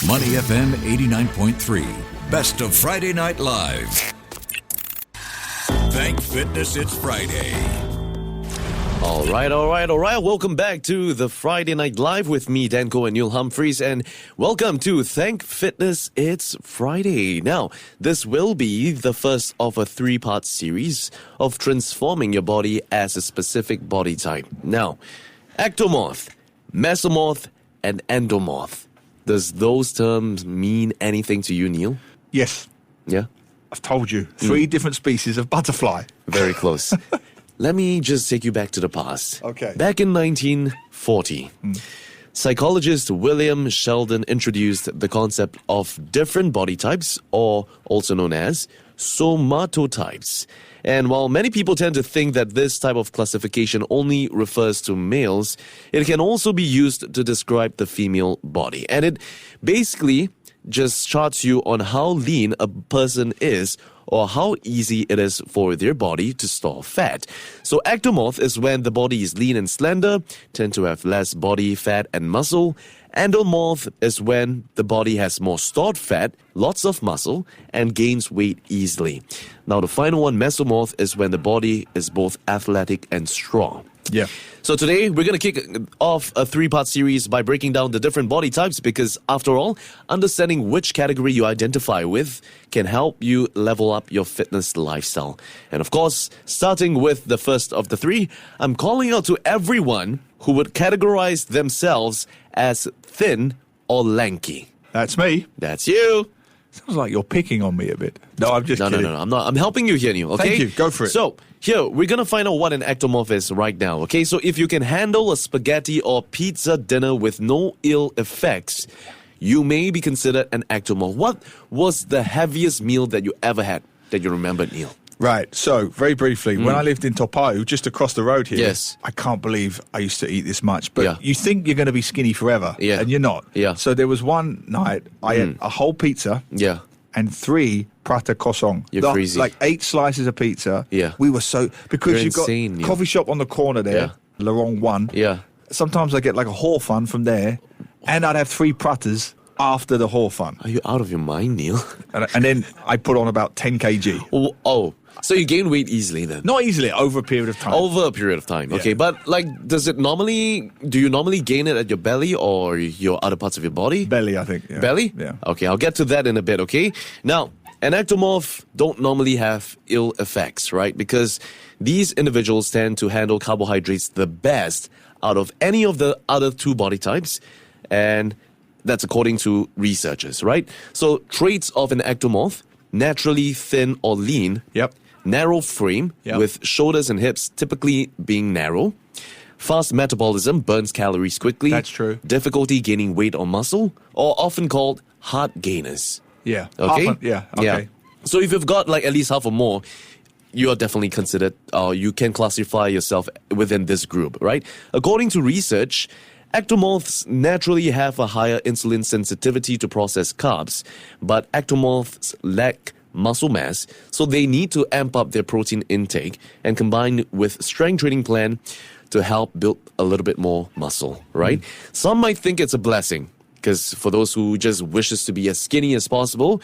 Money FM 89.3. Best of Friday Night Live. Thank Fitness It's Friday. All right. Welcome back to the Friday Night Live with me, Dan Koh and Neil Humphreys, and welcome to Thank Fitness It's Friday. Now, this will be the first of a 3-part series of transforming your body as a specific body type. Now, Ectomorph, Mesomorph, and Endomorph. Does those terms mean anything to you, Neil? Yes. Yeah? I've told you. 3 different species of butterfly. Very close. Let me just take you back to the past. Okay. Back in 1940, psychologist William Sheldon introduced the concept of different body types, or also known as somatotypes. And while many people tend to think that this type of classification only refers to males, it can also be used to describe the female body. And it basically just charts you on how lean a person is or how easy it is for their body to store fat. So ectomorph is when the body is lean and slender, tend to have less body fat and muscle. Endomorph is when the body has more stored fat, lots of muscle, and gains weight easily. Now the final one, mesomorph, is when the body is both athletic and strong. Yeah. So today, we're going to kick off a 3-part series by breaking down the different body types because, after all, understanding which category you identify with can help you level up your fitness lifestyle. And of course, starting with the first of the 3, I'm calling out to everyone who would categorize themselves as thin or lanky. That's me. That's you. Sounds like you're picking on me a bit. No, I'm just kidding. No. I'm not. I'm helping you here, Neil. Okay? Thank you. Go for it. So, here, we're going to find out what an ectomorph is right now, okay? So, if you can handle a spaghetti or pizza dinner with no ill effects, you may be considered an ectomorph. What was the heaviest meal that you ever had that you remember, Neil? Right. So, very briefly, when I lived in Toparu, just across the road here, Yes. I can't believe I used to eat this much. But Yeah. you think you're going to be skinny forever, Yeah. and you're not. Yeah. So there was one night I ate a whole pizza Yeah. and 3 prata croissant. You're crazy. Like 8 slices of pizza. Yeah. We were so... Because You're you've got insane, Neil. coffee shop on the corner there, Yeah. Laurent 1. Yeah. Sometimes I get like a hor fun from there, and I'd have 3 pratas after the hor fun. Are you out of your mind, Neil? And then I put on about 10 kg. Oh, so you gain weight easily then? Not easily, over a period of time. Over a period of time, okay. Yeah. But, like, do you normally gain it at your belly or your other parts of your body? Belly, I think. Yeah. Belly? Yeah. Okay, I'll get to that in a bit, okay? Now, an ectomorph don't normally have ill effects, right? Because these individuals tend to handle carbohydrates the best out of any of the other 2 body types, and that's according to researchers, right? So, traits of an ectomorph: naturally thin or lean. Yep. Narrow frame Yep. with shoulders and hips typically being narrow. Fast metabolism, burns calories quickly. That's true. Difficulty gaining weight or muscle, or often called heart gainers. Yeah. Okay? Okay. So if you've got like at least half or more, you are definitely considered, you can classify yourself within this group, right? According to research, ectomorphs naturally have a higher insulin sensitivity to processed carbs, but ectomorphs lack muscle mass, so they need to amp up their protein intake and combine with strength training plan to help build a little bit more muscle, right? Some might think it's a blessing, because for those who just wishes to be as skinny as possible,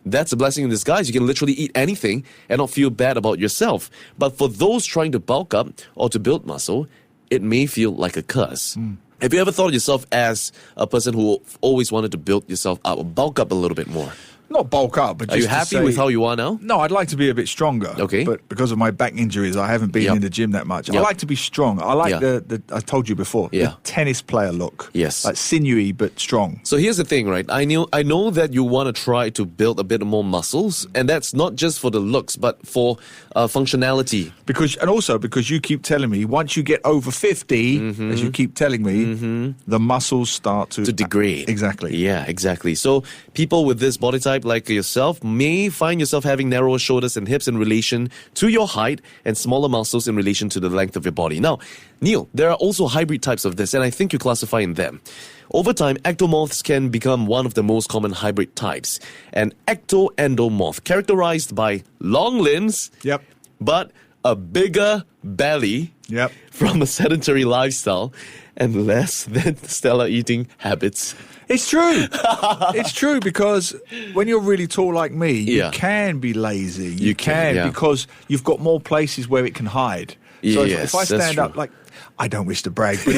that's a blessing in disguise. You can literally eat anything and not feel bad about yourself. But for those trying to bulk up or to build muscle, it may feel like a curse. Have you ever thought of yourself as a person who always wanted to build yourself up or bulk up a little bit more? Not bulk up, but Are just you to happy say- with how you are now? No, I'd like to be a bit stronger. Okay. But because of my back injuries, I haven't been Yep. in the gym that much. I Yep. like to be strong. I like Yeah. the I told you before, Yeah. the tennis player look. Yes. Like sinewy but strong. So here's the thing, right? I know that you want to try to build a bit more muscles, and that's not just for the looks, but for functionality. Because you keep telling me once you get over 50, as you keep telling me, the muscles start to Degrade. Exactly. Yeah, exactly. So people with this body type like yourself may find yourself having narrower shoulders and hips in relation to your height and smaller muscles in relation to the length of your body. Now, Neil, there are also hybrid types of this, and I think you classify in them. Over time, ectomorphs can become one of the most common hybrid types. An ectoendomorph, characterized by long limbs, Yep. but a bigger belly Yep. from a sedentary lifestyle, and less than stellar eating habits. It's true. It's true, because when you're really tall like me, you Yeah. can be lazy. You can, yeah. because you've got more places where it can hide. So Yes, if I that's stand up, true. like, I don't wish to brag, but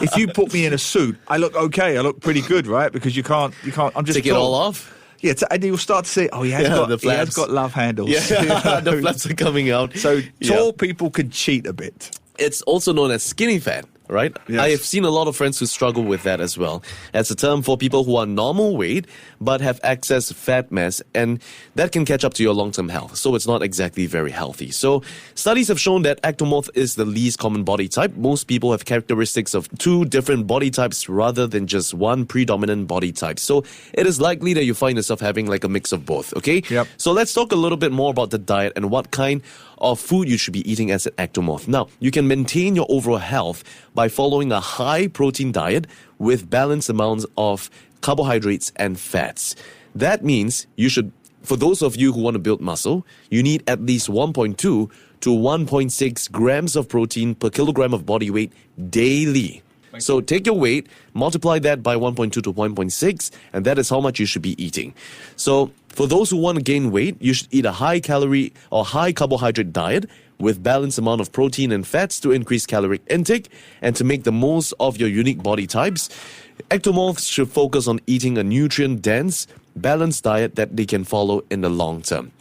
if you put me in a suit, I look okay. I look pretty good, right? Because you can't. I'm just Take it tall. all off. Yeah, and you'll start to see. Oh, he has the got flaps. love handles. Yeah, the flaps are coming out. So Yeah. tall people can cheat a bit. It's also known as skinny fat, right? Yes. I have seen a lot of friends who struggle with that as well. It's a term for people who are normal weight but have excess fat mass, and that can catch up to your long-term health. So it's not exactly very healthy. So studies have shown that ectomorph is the least common body type. Most people have characteristics of 2 different body types rather than just one predominant body type. So it is likely that you find yourself having like a mix of both, okay? Yep. So let's talk a little bit more about the diet and what kind of food you should be eating as an ectomorph. Now, you can maintain your overall health by following a high protein diet with balanced amounts of carbohydrates and fats. That means you should, for those of you who want to build muscle, you need at least 1.2 to 1.6 grams of protein per kilogram of body weight daily. So take your weight, multiply that by 1.2 to 1.6, and that is how much you should be eating. So for those who want to gain weight, you should eat a high calorie or high carbohydrate diet with balanced amount of protein and fats to increase caloric intake and to make the most of your unique body types. Ectomorphs should focus on eating a nutrient-dense, balanced diet that they can follow in the long term.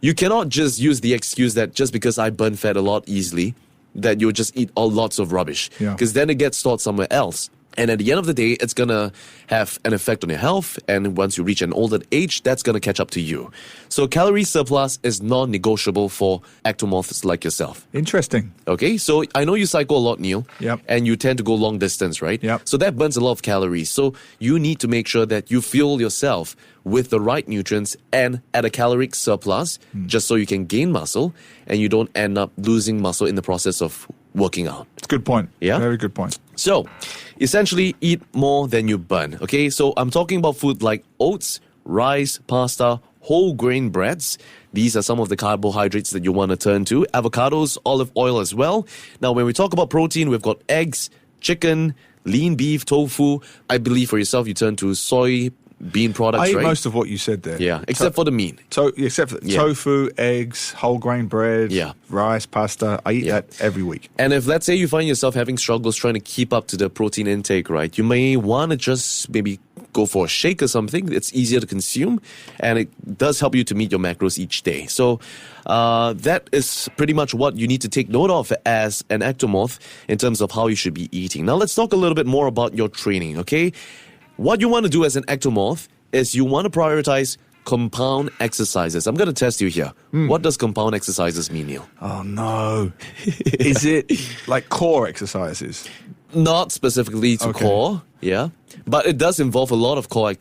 You cannot just use the excuse that just because I burn fat a lot easily, that you'll just eat all lots of rubbish. Yeah. Because then it gets stored somewhere else. And at the end of the day, it's going to have an effect on your health. And once you reach an older age, that's going to catch up to you. So calorie surplus is non-negotiable for ectomorphs like yourself. Interesting. Okay, so I know you cycle a lot, Neil. Yep. And you tend to go long distance, right? Yep. So that burns a lot of calories. So you need to make sure that you fuel yourself with the right nutrients and at a caloric surplus, just so you can gain muscle and you don't end up losing muscle in the process of working out. It's a good point. Yeah? Very good point. So, essentially, eat more than you burn. Okay, so I'm talking about food like oats, rice, pasta, whole grain breads. These are some of the carbohydrates that you want to turn to. Avocados, olive oil as well. Now, when we talk about protein, we've got eggs, chicken, lean beef, tofu. I believe for yourself, you turn to soy bean products, I eat right? most of what you said there. Yeah, except for the meat. Except for Yeah. tofu, eggs, whole grain bread, Yeah. rice, pasta. I eat that every week. And if, let's say, you find yourself having struggles trying to keep up to the protein intake, right, you may want to just maybe go for a shake or something. It's easier to consume, and it does help you to meet your macros each day. So that is pretty much what you need to take note of as an ectomorph in terms of how you should be eating. Now, let's talk a little bit more about your training, okay? What you want to do as an ectomorph is you want to prioritize compound exercises. I'm going to test you here. What does compound exercises mean, Neil? Oh, no. Is it like core exercises? Not specifically to Okay. core, yeah. But it does involve a lot of core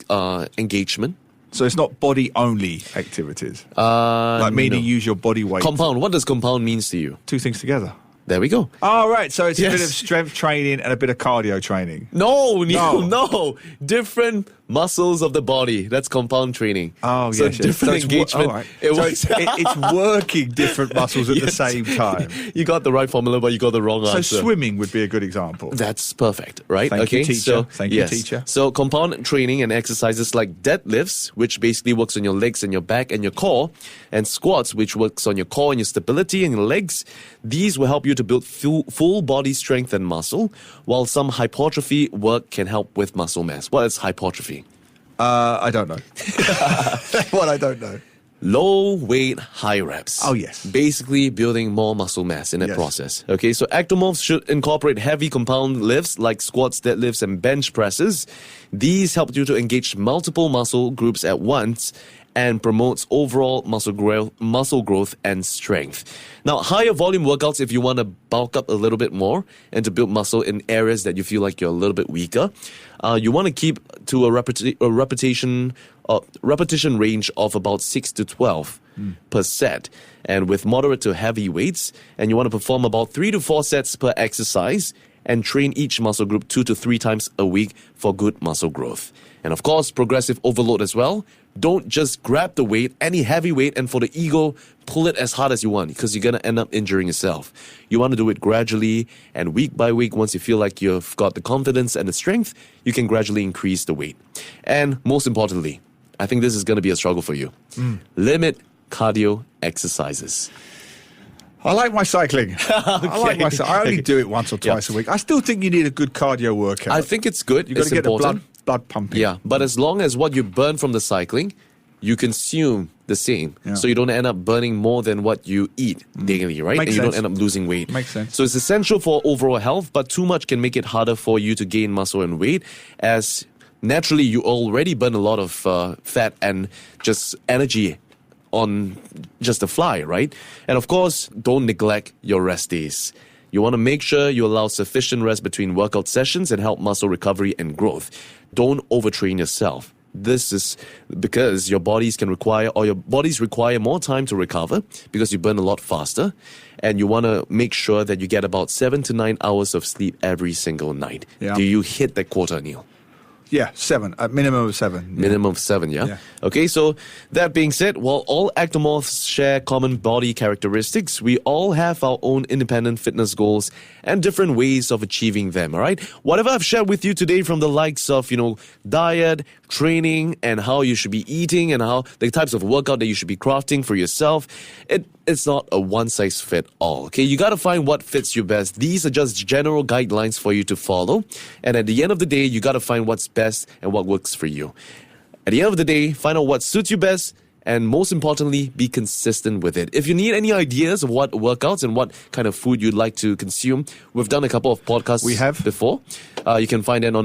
engagement. So it's not body-only activities? Like meaning no. use your body weight. Compound. What does compound means to you? 2 things together. There we go. Oh, right. So it's a bit Yes. of strength training and a bit of cardio training. No, Neil, No. no. Different muscles of the body. That's compound training. Oh, so yes. different So it's engagement. all right. It So works. it's working different muscles at the Yes. same time. You got the right formula, but you got the wrong So answer. swimming would be a good example. That's perfect, right? Thank you, okay, teacher. so Thank you, yes. teacher. So compound training and exercises like deadlifts, which basically works on your legs and your back and your core, and squats, which works on your core and your stability and your legs. These will help you to build full body strength and muscle, while some hypertrophy work can help with muscle mass. What is hypertrophy? I don't know. What I don't know. Low weight, high reps. Oh, yes. Basically building more muscle mass in that Yes. process. Okay, so ectomorphs should incorporate heavy compound lifts like squats, deadlifts, and bench presses. These help you to engage multiple muscle groups at once and promotes overall muscle growth and strength. Now, higher volume workouts if you want to bulk up a little bit more and to build muscle in areas that you feel like you're a little bit weaker. You want to keep to a repetition range of about 6 to 12 per set, and with moderate to heavy weights. And you want to perform about 3 to 4 sets per exercise and train each muscle group 2 to 3 times a week for good muscle growth. And of course, progressive overload as well. Don't just grab the weight, any heavy weight, and for the ego, pull it as hard as you want because you're going to end up injuring yourself. You want to do it gradually, and week by week, once you feel like you've got the confidence and the strength, you can gradually increase the weight. And most importantly, I think this is going to be a struggle for you. Limit cardio exercises. I like my cycling. I only do it once or twice a week. I still think you need a good cardio workout. I think it's good. You've got to get the blood pumping. Yeah, but as long as what you burn from the cycling, you consume the same. Yeah. So you don't end up burning more than what you eat daily, right? Makes and you sense. don't end up losing weight. Makes sense. So it's essential for overall health, but too much can make it harder for you to gain muscle and weight, as naturally you already burn a lot of fat and just energy on just the fly, right? And of course, don't neglect your rest days. You want to make sure you allow sufficient rest between workout sessions and help muscle recovery and growth. Don't overtrain yourself. This is because your bodies require more time to recover because you burn a lot faster, and you want to make sure that you get about 7 to 9 hours of sleep every single night. Yeah. Do you hit that quota, Neil? Yeah, 7. A minimum of 7. Minimum of 7, yeah? Okay, so that being said, while all ectomorphs share common body characteristics, we all have our own independent fitness goals and different ways of achieving them, all right? Whatever I've shared with you today, from the likes of, diet, training, and how you should be eating, and how the types of workout that you should be crafting for yourself, it's not a one-size-fits-all, okay? You got to find what fits you best. These are just general guidelines for you to follow, and at the end of the day, you got to find what's best and what works for you. At the end of the day, find out what suits you best, and most importantly, be consistent with it. If you need any ideas of what workouts and what kind of food you'd like to consume, we've done a couple of podcasts before. You can find them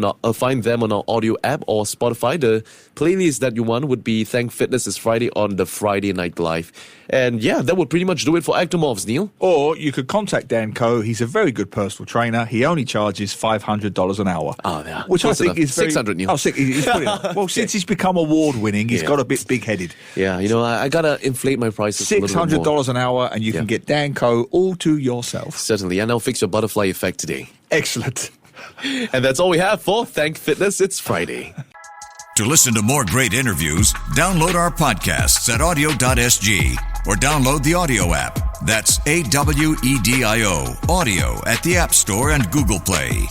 on our audio app or Spotify. The playlist that you want would be Thank Fitness is Friday on the Friday Night Live. And yeah, that would pretty much do it for Ectomorphs, Neil. Or you could contact Dan Koh. He's a very good personal trainer. He only charges $500 an hour. Oh, yeah. Which I think is very... 600, Neil. Oh, he's brilliant. Well, since he's become award-winning, he's got a bit big-headed. Yeah, I got to inflate my prices a little bit more. $600 an hour, and you can get Dan Koh all to yourself. Certainly, and I'll fix your butterfly effect today. Excellent. And that's all we have for Thank Fitness, It's Friday. To listen to more great interviews, download our podcasts at audio.sg or download the audio app. That's AWEDIO, audio at the App Store and Google Play.